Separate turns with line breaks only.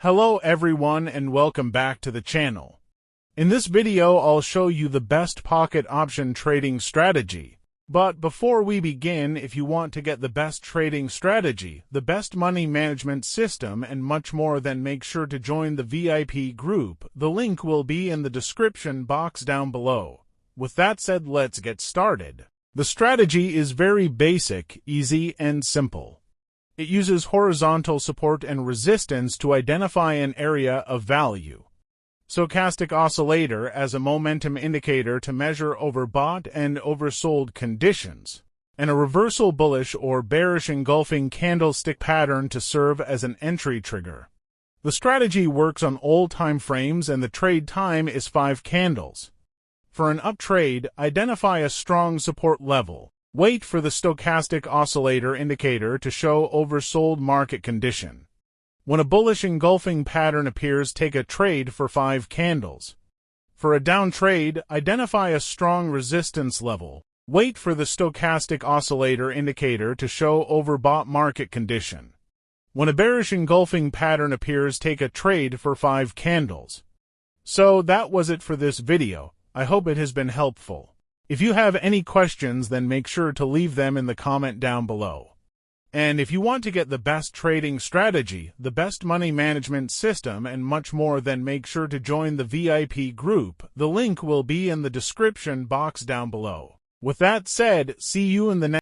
Hello everyone and welcome back to the channel. In this video I'll show you the best pocket option trading strategy. But before we begin, if you want to get the best trading strategy, the best money management system and much more, then make sure to join the VIP group. The link will be in the description box down below. With that said, let's get started. The strategy is very basic, easy and simple. It uses horizontal support and resistance to identify an area of value. Stochastic oscillator as a momentum indicator to measure overbought and oversold conditions, and a reversal bullish or bearish engulfing candlestick pattern to serve as an entry trigger. The strategy works on all time frames and the trade time is 5 candles. For an up trade, identify a strong support level. Wait for the stochastic oscillator indicator to show oversold market condition. When a bullish engulfing pattern appears, take a trade for 5 candles. For a down trade, identify a strong resistance level. Wait for the stochastic oscillator indicator to show overbought market condition. When a bearish engulfing pattern appears, take a trade for 5 candles. So that was it for this video. I hope it has been helpful. If you have any questions, then make sure to leave them in the comment down below. And if you want to get the best trading strategy, the best money management system, and much more, then make sure to join the VIP group. The link will be in the description box down below. With that said, see you in the next